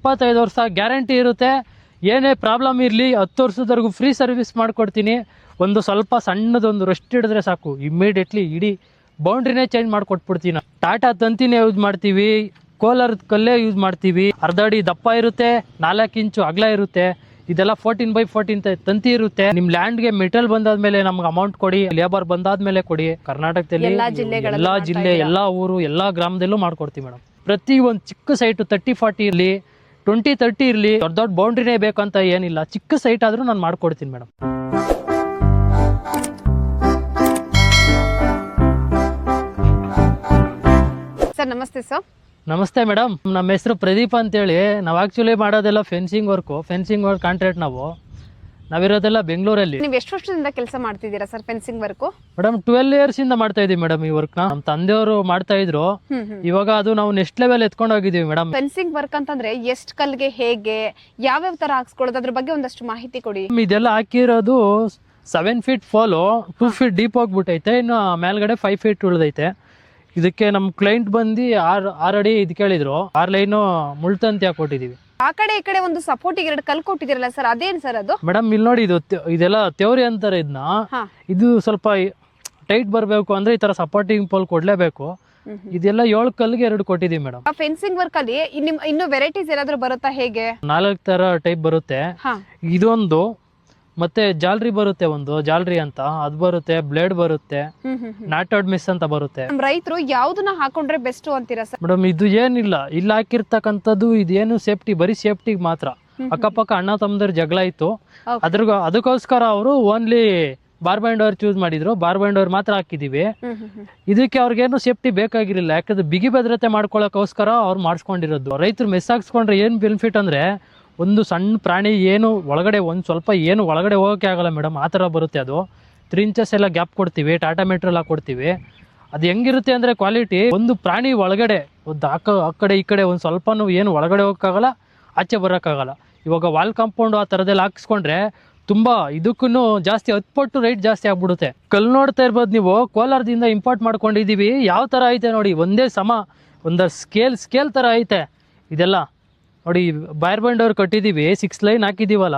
25 ವರ್ಷ ಗ್ಯಾರಂಟಿ ಇರುತ್ತೆ. ಏನೇ ಪ್ರಾಬ್ಲಮ್ ಇರಲಿ 10 ವರ್ಷದವರೆಗೂ ಫ್ರೀ ಸರ್ವಿಸ್ ಮಾಡಿಕೊಡ್ತೀನಿ. ಒಂದು ಸ್ವಲ್ಪ ಸಣ್ಣದೊಂದು ರೆಸ್ಟ್ ಹಿಡಿದ್ರೆ ಸಾಕು, ಇಮ್ಮಿಡಿಯೇಟ್ಲಿ ಇಡೀ ಬೌಂಡ್ರಿನೇ ಚೇಂಜ್ ಮಾಡಿಕೊಟ್ಬಿಡ್ತೀನಿ. ಟಾಟಾ ತಂತಿನೇ ಯೂಸ್ ಮಾಡ್ತೀವಿ, ಕೋಲಾರದ ಕಲ್ಲೇ ಯೂಸ್ ಮಾಡ್ತೀವಿ. ಅರ್ಧ ಅಡಿ ದಪ್ಪ ಇರುತ್ತೆ, 4 ಇಂಚು ಅಗಲ ಇರುತ್ತೆ. ಇದೆಲ್ಲ 14x14 ತಂತಿ ಇರುತ್ತೆ. ನಿಮ್ ಲ್ಯಾಂಡ್ಗೆ ಮೆಟೀರಿಯಲ್ ಬಂದಾದ್ಮೇಲೆ ನಮ್ಗೆ ಅಮೌಂಟ್ ಕೊಡಿ, ಲೇಬರ್ ಬಂದಾದ್ಮೇಲೆ ಕೊಡಿ. ಕರ್ನಾಟಕದಲ್ಲಿ ಎಲ್ಲಾ ಜಿಲ್ಲೆ, ಎಲ್ಲಾ ಊರು, ಎಲ್ಲಾ ಗ್ರಾಮದಲ್ಲೂ ಮಾಡ್ಕೊಡ್ತೀವಿ ಮೇಡಮ್. ಪ್ರತಿ ಒಂದು ಚಿಕ್ಕ ಸೈಟು 30-40 ಇರಲಿ, 20-30 ಇರಲಿ, ದೊಡ್ಡ ಬೌಂಡ್ರಿನೇ ಬೇಕಂತ ಏನಿಲ್ಲ. ಚಿಕ್ಕ ಸೈಟ್ ಆದ್ರೂ ನಾನು ಮಾಡ್ಕೊಡ್ತೀನಿ ಮೇಡಮ್. ಸರ್ ನಮಸ್ತೆ. ಸರ್ ನಮಸ್ತೆ ಮೇಡಮ್, ನಮ್ಮ ಹೆಸರು ಪ್ರದೀಪ್ ಅಂತೇಳಿ. ನಾವು ಆ್ಯಕ್ಚುಲಿ ಮಾಡೋದೆಲ್ಲ ಫೆನ್ಸಿಂಗ್ ವರ್ಕ್ ಕಾಂಟ್ರಾಕ್ಟ್. ನಾವಿರೋದೆಲ್ಲ ಬೆಂಗಳೂರಲ್ಲಿ. ನೀವು ಎಷ್ಟು ವರ್ಷದಿಂದ ಕೆಲಸ ಮಾಡ್ತಿದ್ದೀರಾ sir fencing work? Madam 12 years ಇಂದ ಮಾಡ್ತಾ ಇದೀವಿ ಮೇಡಮ್ ಈ ವರ್ಕ್. ನಮ್ಮ ತಂದೆಯವರು ಮಾಡ್ತಾ ಇದ್ರು, ಇವಾಗ ಅದು ನಾವು ನೆಕ್ಸ್ಟ್ ಲೆವೆಲ್ ಎತ್ಕೊಂಡು ಹೋಗಿದೀವಿ ಮೇಡಮ್. ಫೆನ್ಸಿಂಗ್ ವರ್ಕ್ ಅಂತಂದ್ರೆ ಎಷ್ಟು ಕಲ್ಗೆ ಹೇಗೆ ಯಾವ್ಯಾವ ತರ ಹಾಕ್ಸ್ಕೊಳ್ಳೋದು, ಅದ್ರ ಬಗ್ಗೆ ಒಂದಷ್ಟು ಮಾಹಿತಿ ಕೊಡಿ. ಇದೆಲ್ಲ ಹಾಕಿರೋದು 7 feet ಫಾಲು, 2 feet ಡೀಪ್ ಹೋಗ್ಬಿಟ್ಟೈತೆ. ಇನ್ನು ಮೇಲ್ಗಡೆ 5 feet ಉಳಿದೈತೆ. ಇದಕ್ಕೆ ನಮ್ಮ ಕ್ಲೈಂಟ್ ಬಂದು 6 ಅಡಿ ಇದು ಕೇಳಿದ್ರು. 6 ಲೈನು ಮುಳ್ತಂತಿ ಹಾಕೊಟ್ಟಿದೀವಿ. ಆ ಕಡೆ ಈ ಕಡೆ ಒಂದು ಸಪೋರ್ಟಿಗೆ 2 ಕಲ್ ಕೊಟ್ಟಿದಿರಲ್ಲ ಸರ್, ಅದೇನ್ ಸರ್ ಅದು? ಮೇಡಮ್ ಇಲ್ಲಿ ನೋಡಿ, ಇದೆಲ್ಲ ಥಿಯೋರಿ ಅಂತಾರೆ ಇದನ್ನ. ಇದು ಸ್ವಲ್ಪ ಟೈಟ್ ಬರಬೇಕು ಅಂದ್ರೆ ಈ ತರ ಸಪೋರ್ಟಿಂಗ್ ಪೋಲ್ ಕೊಡ್ಲೇಬೇಕು. ಇದೆಲ್ಲ 7 ಕಲ್ಗೆ 2 ಕೊಟ್ಟಿದೀವಿ ಮೇಡಮ್. ಫೆನ್ಸಿಂಗ್ ವರ್ಕ್ ಅಲ್ಲಿ ಇನ್ನು ವೆರೈಟೀಸ್ ಏನಾದ್ರು ಬರುತ್ತಾ ಹೇಗೆ? 4 ತರ ಟೈಪ್ ಬರುತ್ತೆ. ಇದೊಂದು, ಮತ್ತೆ ಜಾಲ್ರಿ ಬರುತ್ತೆ, ಒಂದು ಜಾಲ್ರಿ ಅಂತ ಅದು ಬರುತ್ತೆ, ಬ್ಲೇಡ್ ಬರುತ್ತೆ, ನಾಟೌಡ್ ಮಿಸ್ ಅಂತ ಬರುತ್ತೆ. ರೈತರು ಯಾವ್ದನ್ನ ಹಾಕೊಂಡ್ರೆ ಬೆಸ್ಟ್ ಅಂತೀರಾ ಸರ್? ಮೇಡಮ್ ಇದು ಏನಿಲ್ಲ, ಇಲ್ಲಿ ಹಾಕಿರ್ತಕ್ಕಂಥದ್ದು ಇದೇನು ಸೇಫ್ಟಿ, ಬರೀ ಸೇಫ್ಟಿಗೆ ಮಾತ್ರ. ಅಕ್ಕಪಕ್ಕ ಅಣ್ಣ ತಮ್ಮದ್ರ ಜಗಳ ಇತ್ತು, ಅದಕ್ಕೋಸ್ಕರ ಅವರು ಓನ್ಲಿ ಬಾರ್ಬೈಂಡ್ ಅವರ್ ಚೂಸ್ ಮಾಡಿದ್ರು. ಬಾರ್ಬೈಂಡ್ ಅವರ್ ಮಾತ್ರ ಹಾಕಿದೀವಿ. ಇದಕ್ಕೆ ಅವ್ರಿಗೇನು ಸೇಫ್ಟಿ ಬೇಕಾಗಿರಲಿಲ್ಲ, ಯಾಕಂದ್ರೆ ಬಿಗಿ ಭದ್ರತೆ ಮಾಡ್ಕೊಳಕ್ಕೋಸ್ಕರ ಅವ್ರು ಮಾಡಿಸ್ಕೊಂಡಿರೋದು. ರೈತರು ಮೆಸ್ ಹಾಕ್ಸ್ಕೊಂಡ್ರೆ ಏನ್ ಬೆನಿಫಿಟ್ ಅಂದ್ರೆ, ಒಂದು ಸಣ್ಣ ಪ್ರಾಣಿ ಏನು ಒಳಗಡೆ ಏನು ಒಳಗಡೆ ಹೋಗೋಕೆ ಆಗಲ್ಲ ಮೇಡಮ್, ಆ ಥರ ಬರುತ್ತೆ. ಅದು 3 inches ಎಲ್ಲ ಗ್ಯಾಪ್ ಕೊಡ್ತೀವಿ, ಟಾಟಾ ಮೆಟೀರಿಯಲ್ ಹಾಕೊಡ್ತೀವಿ. ಅದು ಹೆಂಗಿರುತ್ತೆ ಅಂದರೆ ಕ್ವಾಲಿಟಿ, ಒಂದು ಪ್ರಾಣಿ ಒಳಗಡೆ ಒಂದು ಆ ಕಡೆ ಈ ಕಡೆ ಒಂದು ಸ್ವಲ್ಪನೂ ಏನು ಒಳಗಡೆ ಹೋಗೋಕ್ಕಾಗಲ್ಲ, ಆಚೆ ಬರೋಕ್ಕಾಗಲ್ಲ. ಇವಾಗ ವಾಲ್ ಕಾಂಪೌಂಡು ಆ ಥರದ್ದೆಲ್ಲ ಹಾಕಿಸ್ಕೊಂಡ್ರೆ ತುಂಬ ಇದಕ್ಕೂ ಜಾಸ್ತಿ 10 ಪಟ್ಟು ರೇಟ್ ಜಾಸ್ತಿ ಆಗ್ಬಿಡುತ್ತೆ. ಕಲ್ಲು ನೋಡ್ತಾ ಇರ್ಬೋದು ನೀವು, ಕೋಲಾರದಿಂದ ಇಂಪೋರ್ಟ್ ಮಾಡ್ಕೊಂಡಿದ್ದೀವಿ. ಯಾವ ಥರ ಐತೆ ನೋಡಿ, ಒಂದೇ ಸಮ ಒಂದು ಸ್ಕೇಲ್ ಥರ ಐತೆ. ಇದೆಲ್ಲ ನೋಡಿ, ಬಾರ್ಬೈಂಡ್ ಅವ್ರು ಕಟ್ಟಿದ್ದೀವಿ, 6 ಲೈನ್ ಹಾಕಿದ್ದೀವಲ್ಲ,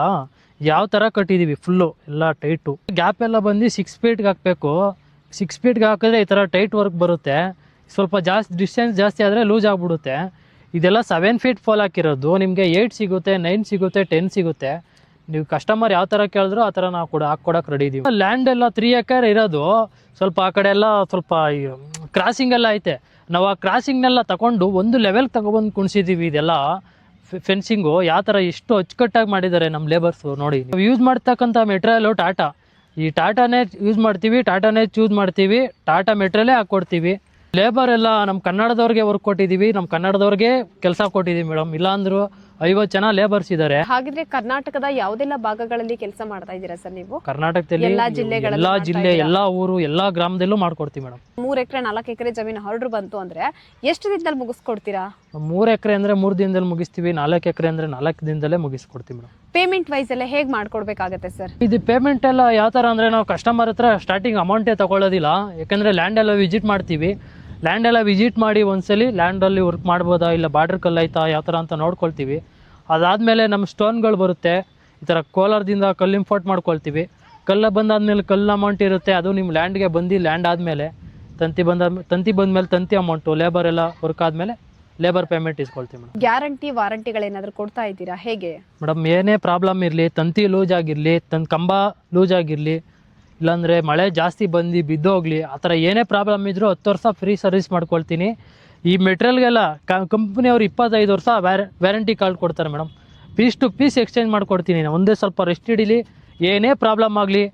ಯಾವ ಥರ ಕಟ್ಟಿದ್ದೀವಿ ಫುಲ್ಲು ಎಲ್ಲ ಟೈಟು. ಗ್ಯಾಪ್ ಎಲ್ಲ ಬಂದು 6 feet ಹಾಕಬೇಕು. 6 feet ಹಾಕಿದ್ರೆ ಈ ಥರ ಟೈಟ್ ವರ್ಕ್ ಬರುತ್ತೆ. ಸ್ವಲ್ಪ ಡಿಸ್ಟೆನ್ಸ್ ಜಾಸ್ತಿ ಆದರೆ ಲೂಸ್ ಆಗಿಬಿಡುತ್ತೆ. ಇದೆಲ್ಲ 7 feet ಫಾಲ್ ಹಾಕಿರೋದು. ನಿಮಗೆ 8 ಸಿಗುತ್ತೆ, 9 ಸಿಗುತ್ತೆ, 10 ಸಿಗುತ್ತೆ. ನೀವು ಕಸ್ಟಮರ್ ಯಾವ ಥರ ಕೇಳಿದ್ರು ಆ ಥರ ನಾವು ಕೂಡ ಹಾಕ್ಕೊಡಕ್ಕೆ ರೆಡಿ ಇದೀವಿ. ಲ್ಯಾಂಡ್ ಎಲ್ಲ 3 acre ಇರೋದು, ಸ್ವಲ್ಪ ಆ ಕಡೆ ಎಲ್ಲ ಸ್ವಲ್ಪ ಕ್ರಾಸಿಂಗ್ ಎಲ್ಲ ಐತೆ. ನಾವು ಆ ಕ್ರಾಸಿಂಗ್ನೆಲ್ಲ ತಗೊಂಡು ಒಂದು ಲೆವೆಲ್ ತಗೊಬಂದು ಕುಣಿಸಿದ್ದೀವಿ. ಇದೆಲ್ಲ ಫೆನ್ಸಿಂಗು ಯಾವ ಥರ ಎಷ್ಟು ಅಚ್ಚುಕಟ್ಟಾಗಿ ಮಾಡಿದ್ದಾರೆ ನಮ್ಮ ಲೇಬರ್ಸು ನೋಡಿ. ನಾವು ಯೂಸ್ ಮಾಡ್ತಕ್ಕಂಥ ಮೆಟೀರಿಯಲು ಟಾಟಾ, ಈ ಟಾಟಾನೇ ಯೂಸ್ ಮಾಡ್ತೀವಿ, ಟಾಟಾನೇ ಚೂಸ್ ಮಾಡ್ತೀವಿ, ಟಾಟಾ ಮೆಟೀರಿಯಲೇ ಹಾಕ್ಕೊಡ್ತೀವಿ. ಲೇಬರ್ ಎಲ್ಲ ನಮ್ಮ ಕನ್ನಡದವ್ರಿಗೆ ವರ್ಕ್ ಕೊಟ್ಟಿದ್ದೀವಿ, ನಮ್ಮ ಕನ್ನಡದವ್ರಿಗೆ ಕೆಲಸ ಕೊಟ್ಟಿದ್ದೀವಿ ಮೇಡಮ್. ಇಲ್ಲಾಂದ್ರೂ 50 ಜನ ಲೇಬರ್ಸ್ ಇದ್ದಾರೆ. ಹಾಗಿದ್ರೆ ಕರ್ನಾಟಕದ ಯಾವುದೆಲ್ಲ ಭಾಗಗಳಲ್ಲಿ ಕೆಲಸ ಮಾಡ್ತಾ ಇದ್ದೀರಾ ಸರ್ ನೀವು? ಕರ್ನಾಟಕದಲ್ಲಿ ಎಲ್ಲಾ ಜಿಲ್ಲೆ, ಎಲ್ಲಾ ಊರು, ಎಲ್ಲಾ ಗ್ರಾಮದಲ್ಲೂ ಮಾಡ್ಕೊಡ್ತೀವಿ ಮೇಡಮ್. 3 ಎಕರೆ 4 ಎಕರೆ ಜಮೀನು ಆರ್ಡರ್ ಬಂತು ಅಂದ್ರೆ ಎಷ್ಟು ದಿನದಲ್ಲಿ ಮುಗಿಸ್ಕೊಡ್ತೀರಾ? 3 ಎಕರೆ ಅಂದ್ರೆ 3 ದಿನದಲ್ಲಿ ಮುಗಿಸ್ತೀವಿ, 4 ಎಕರೆ ಅಂದ್ರೆ 4 ದಿನದಲ್ಲೇ ಮುಗಿಸ್ಕೊಡ್ತೀವಿ ಮೇಡಮ್. ಪೇಮೆಂಟ್ ವೈಸ್ ಎಲ್ಲ ಹೇಗೆ ಮಾಡ್ಕೊಡ್ಬೇಕಾಗತ್ತೆ ಸರ್? ಇದು ಪೇಮೆಂಟ್ ಎಲ್ಲ ಯಾವ ಥರ ಅಂದರೆ, ನಾವು ಕಸ್ಟಮರ್ ಹತ್ರ ಸ್ಟಾರ್ಟಿಂಗ್ ಅಮೌಂಟೇ ತಗೊಳ್ಳೋದಿಲ್ಲ. ಯಾಕಂದರೆ ಲ್ಯಾಂಡ್ ಎಲ್ಲ ವಿಸಿಟ್ ಮಾಡ್ತೀವಿ. ಲ್ಯಾಂಡ್ ಎಲ್ಲ ವಿಸಿಟ್ ಮಾಡಿ ಒಂದ್ಸಲಿ ಲ್ಯಾಂಡಲ್ಲಿ ವರ್ಕ್ ಮಾಡ್ಬೋದಾ, ಇಲ್ಲ ಬಾರ್ಡರ್ ಕಲ್ಲು ಆಯ್ತಾ, ಯಾವ ಥರ ಅಂತ ನೋಡ್ಕೊಳ್ತೀವಿ. ಅದಾದಮೇಲೆ ನಮ್ಮ ಸ್ಟೋನ್ಗಳು ಬರುತ್ತೆ, ಈ ಥರ ಕೋಲಾರದಿಂದ ಕಲ್ಲು ಇಂಪೋರ್ಟ್ ಮಾಡ್ಕೊಳ್ತೀವಿ. ಕಲ್ಲು ಬಂದಾದ್ಮೇಲೆ ಕಲ್ಲು ಅಮೌಂಟ್ ಇರುತ್ತೆ, ಅದು ನಿಮ್ಮ ಲ್ಯಾಂಡ್ಗೆ ಬಂದು ಲ್ಯಾಂಡ್ ಆದಮೇಲೆ ತಂತಿ ಬಂದಮೇಲೆ ತಂತಿ ಅಮೌಂಟು, ಲೇಬರ್ ಎಲ್ಲ ವರ್ಕ್ ಆದಮೇಲೆ ಲೇಬರ್ ಪೇಮೆಂಟ್ ಇಸ್ಕೊಳ್ತೀವಿ ಮೇಡಮ್. ಗ್ಯಾರಂಟಿ ವಾರಂಟಿಗಳೇನಾದರೂ ಕೊಡ್ತಾ ಇದ್ದೀರಾ ಹೇಗೆ? ಮೇಡಮ್ ಏನೇ ಪ್ರಾಬ್ಲಮ್ ಇರಲಿ, ತಂತಿ ಲೂಸ್ ಆಗಿರಲಿ, ಕಂಬ ಲೂಸ್ ಆಗಿರಲಿ, ಇಲ್ಲಾಂದರೆ ಮಳೆ ಜಾಸ್ತಿ ಬಂದು ಬಿದ್ದೋಗ್ಲಿ, ಆ ಥರ ಏನೇ ಪ್ರಾಬ್ಲಮ್ ಇದ್ದರೂ 10 ವರ್ಷ ಫ್ರೀ ಸರ್ವಿಸ್ ಮಾಡ್ಕೊಳ್ತೀನಿ. ಈ ಮೆಟೀರಿಯಲ್ಗೆಲ್ಲ ಕಂಪ್ನಿಯವರು 25 ವರ್ಷ ವ್ಯಾರಂಟಿ ಕಾರ್ಡ್ ಕೊಡ್ತಾರೆ madam. Piece to piece exchange ಮಾಡ್ಕೊಡ್ತೀನಿ. ಒಂದೇ ಸ್ವಲ್ಪ ರೆಸ್ಟ್ ಹಿಡೀಲಿ, ಏನೇ ಪ್ರಾಬ್ಲಮ್ ಆಗಲಿ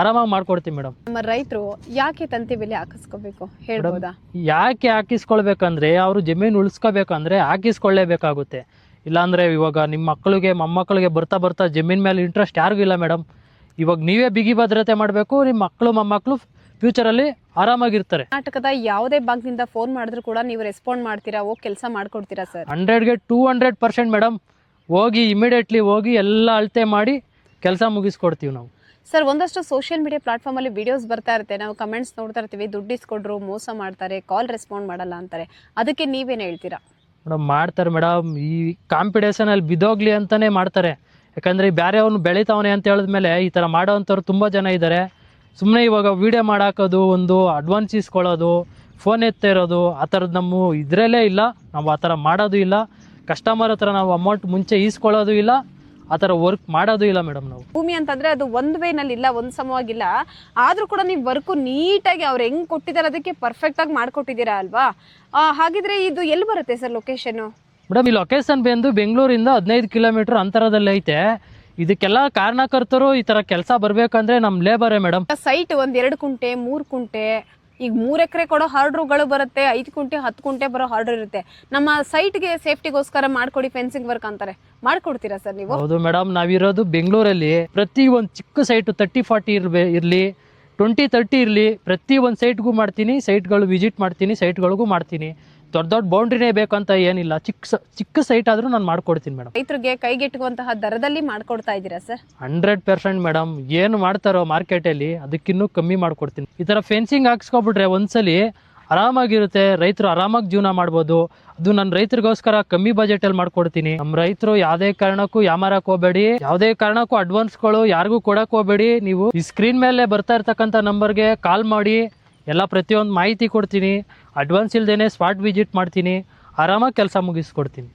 ಆರಾಮಾಗಿ ಮಾಡ್ಕೊಡ್ತೀವಿ ಮೇಡಮ್. ನಮ್ಮ ರೈತರು ಯಾಕೆ ತಂತಿ ಬೆಲೆ ಹಾಕಿಸ್ಕೋಬೇಕು ಹೇಳ್ಬೋದಾ? ಯಾಕೆ ಹಾಕಿಸ್ಕೊಳ್ಬೇಕಂದ್ರೆ, ಅವರು ಜಮೀನು ಉಳಿಸ್ಕೋಬೇಕಂದ್ರೆ ಹಾಕಿಸ್ಕೊಳ್ಳೇಬೇಕಾಗುತ್ತೆ. ಇಲ್ಲಾಂದರೆ ಇವಾಗ ನಿಮ್ಮ ಮಕ್ಕಳಿಗೆ ಮೊಮ್ಮಕ್ಕಳಿಗೆ ಬರ್ತಾ ಜಮೀನ್ ಮೇಲೆ ಇಂಟ್ರೆಸ್ಟ್ ಯಾರಿಗೂ ಇಲ್ಲ ಮೇಡಮ್. ಇವಾಗ ನೀವೇ ಬಿಗಿ ಭದ್ರತೆ ಮಾಡಬೇಕು, ನಿಮ್ಮ ಮಕ್ಕಳು ಮೊಮ್ಮಕ್ಕಳು ಫ್ಯೂಚರಲ್ಲಿ ಆರಾಮಾಗಿರ್ತಾರೆ. ಕರ್ನಾಟಕದ ಯಾವುದೇ ಭಾಗದಿಂದ ಫೋನ್ ಮಾಡಿದ್ರು ಕೂಡ ನೀವು ರೆಸ್ಪಾಂಡ್ ಮಾಡ್ತೀರಾ, ಹೋಗಿ ಕೆಲಸ ಮಾಡ್ಕೊಡ್ತೀರಾ ಸರ್? 100ಗೆ 200% ಮೇಡಮ್. ಹೋಗಿ ಇಮಿಡಿಯೇಟ್ಲಿ ಹೋಗಿ ಎಲ್ಲ ಅಳತೆ ಮಾಡಿ ಕೆಲಸ ಮುಗಿಸ್ಕೊಡ್ತೀವಿ ನಾವು. ಸರ್ ಒಂದಷ್ಟು ಸೋಷಿಯಲ್ ಮೀಡಿಯಾ ಪ್ಲಾಟ್ಫಾರ್ಮ್ ಅಲ್ಲಿ ವಿಡಿಯೋಸ್ ಬರ್ತಾ ಇರುತ್ತೆ, ನಾವು ಕಮೆಂಟ್ಸ್ ನೋಡ್ತಾ ಇರ್ತೀವಿ, ದುಡ್ಡು ಇಸ್ಕೊಡ್ರು, ಮೋಸ ಮಾಡ್ತಾರೆ, ಕಾಲ್ ರೆಸ್ಪಾಂಡ್ ಮಾಡಲ್ಲ ಅಂತಾರೆ. ಅದಕ್ಕೆ ನೀವೇನು ಹೇಳ್ತೀರಾ? ಮೇಡಮ್ ಮಾಡ್ತಾರೆ ಮೇಡಮ್, ಈ ಕಾಂಪಿಟೇಷನಲ್ಲಿ ಬಿದ್ದೋಗ್ಲಿ ಅಂತಲೇ ಮಾಡ್ತಾರೆ. ಯಾಕಂದರೆ ಬೇರೆ ಅವನು ಬೆಳಿತಾವನೆ ಅಂತ ಹೇಳಿದ್ಮೇಲೆ ಈ ಥರ ಮಾಡೋವಂಥವ್ರು ತುಂಬ ಜನ ಇದ್ದಾರೆ. ಸುಮ್ಮನೆ ಇವಾಗ ವೀಡಿಯೋ ಮಾಡಾಕೋದು, ಒಂದು ಅಡ್ವಾನ್ಸ್ ಇಸ್ಕೊಳ್ಳೋದು, ಫೋನ್ ಎತ್ತಾ ಇರೋದು, ಆ ಥರದ್ದು ನಮ್ಮ ಇದರಲ್ಲೇ ಇಲ್ಲ. ನಾವು ಆ ಥರ ಮಾಡೋದು ಇಲ್ಲ. ಕಸ್ಟಮರ್ ಹತ್ರ ನಾವು ಅಮೌಂಟ್ ಮುಂಚೆ ಈಸ್ಕೊಳ್ಳೋದು ಇಲ್ಲ, ಆ ಥರ ವರ್ಕ್ ಮಾಡೋದು ಇಲ್ಲ ಮೇಡಮ್. ನಾವು ಭೂಮಿ ಅಂತಂದ್ರೆ ಅದು ಒಂದು ವೇನಲ್ಲಿ ಇಲ್ಲ, ಒಂದು ಸಮವಾಗಿಲ್ಲ. ಆದ್ರೂ ಕೂಡ ನೀವು ವರ್ಕು ನೀಟಾಗಿ ಅವ್ರು ಹೆಂಗ್ ಕೊಟ್ಟಿದ್ದಾರೆ ಅದಕ್ಕೆ ಪರ್ಫೆಕ್ಟ್ ಆಗಿ ಮಾಡ್ಕೊಟ್ಟಿದ್ದೀರಾ ಅಲ್ವಾ? ಹಾಗಿದ್ರೆ ಇದು ಎಲ್ಲಿ ಬರುತ್ತೆ ಸರ್ ಲೊಕೇಶನ್? ಮೇಡಮ್, ಈ ಲೊಕೇಶನ್ ಬಂದು ಬೆಂಗಳೂರಿಂದ 15 ಕಿಲೋಮೀಟರ್ ಅಂತರದಲ್ಲಿ ಐತೆ. ಇದಕ್ಕೆಲ್ಲ ಕಾರಣಕರ್ತರು ಈ ಥರ ಕೆಲಸ ಬರಬೇಕಂದ್ರೆ ನಮ್ಮ ಲೇಬರೇ ಮೇಡಮ್. ಸೈಟ್ ಒಂದ್ 2 ಕುಂಟೆ 3 ಕುಂಟೆ, ಈಗ 3 ಎಕರೆ ಕೊಡೋ ಆರ್ಡ್ರುಗಳು ಬರುತ್ತೆ, 5 ಕುಂಟೆ 10 ಕುಂಟೆ ಬರೋ ಆರ್ಡರ್ ಇರುತ್ತೆ. ನಮ್ಮ ಸೈಟ್ಗೆ ಸೇಫ್ಟಿಗೋಸ್ಕರ ಮಾಡ್ಕೊಡಿ ಫೆನ್ಸಿಂಗ್ ವರ್ಕ್ ಅಂತಾರೆ, ಮಾಡ್ಕೊಡ್ತೀರಾ ಸರ್ ನೀವು? ಹೌದು ಮೇಡಮ್, ನಾವಿರೋದು ಬೆಂಗಳೂರಲ್ಲಿ. ಪ್ರತಿ ಒಂದು ಚಿಕ್ಕ ಸೈಟ್ 30-40 ಇರಲಿ, 20-30 ಇರಲಿ, ಪ್ರತಿ ಒಂದು ಸೈಟ್ಗೂ ಮಾಡ್ತೀನಿ. ಸೈಟ್ಗಳು ವಿಸಿಟ್ ಮಾಡ್ತೀನಿ, ಸೈಟ್ಗಳಿಗೂ ಮಾಡ್ತೀನಿ. ದೊಡ್ಡ ದೊಡ್ಡ ಬೌಂಡ್ರಿನೇ ಬೇಕಂತ ಏನಿಲ್ಲ, ಚಿಕ್ಕ ಸೈಟ್ ಆದರೂ ನಾನು ಮಾಡ್ಕೊಡ್ತೀನಿ ಮೇಡಮ್. ರೈತರಿಗೆ ಕೈಗೆಟುಕುವಂತಹ ದರದಲ್ಲಿ ಮಾಡ್ಕೊಡ್ತಾ ಇದ್ದೀರಾ ಸರ್? 100% ಮೇಡಮ್. ಏನು ಮಾಡ್ತಾರೋ ಮಾರ್ಕೆಟಲ್ಲಿ ಅದಕ್ಕಿನ್ನೂ ಕಮ್ಮಿ ಮಾಡ್ಕೊಡ್ತೀನಿ. ಈ ಥರ ಫೆನ್ಸಿಂಗ್ ಹಾಕ್ಸ್ಕೊಬಿಟ್ರೆ ಒಂದ್ಸಲಿ ಆರಾಮಾಗಿರುತ್ತೆ, ರೈತರು ಆರಾಮಾಗಿ ಜೀವನ ಮಾಡ್ಬೋದು. ಅದು ನನ್ನ ರೈತರಿಗೋಸ್ಕರ ಕಮ್ಮಿ ಬಜೆಟಲ್ಲಿ ಮಾಡ್ಕೊಡ್ತೀನಿ. ನಮ್ಮ ರೈತರು ಯಾವುದೇ ಕಾರಣಕ್ಕೂ ಯಾಮಾರಕ್ಕೆ ಹೋಗಬೇಡಿ, ಯಾವುದೇ ಕಾರಣಕ್ಕೂ ಅಡ್ವಾನ್ಸ್ಗಳು ಯಾರಿಗೂ ಕೊಡಕ್ಕೆ ಹೋಗಬೇಡಿ. ನೀವು ಈ ಸ್ಕ್ರೀನ್ ಮೇಲೆ ಬರ್ತಾ ಇರ್ತಕ್ಕಂಥ ನಂಬರ್ಗೆ ಕಾಲ್ ಮಾಡಿ, ಎಲ್ಲ ಪ್ರತಿಯೊಂದು ಮಾಹಿತಿ ಕೊಡ್ತೀನಿ. ಅಡ್ವಾನ್ಸ್ ಇಲ್ದೇನೆ ಸ್ಪಾಟ್ ವಿಸಿಟ್ ಮಾಡ್ತೀನಿ, ಆರಾಮಾಗಿ ಕೆಲಸ ಮುಗಿಸ್ಕೊಡ್ತೀನಿ.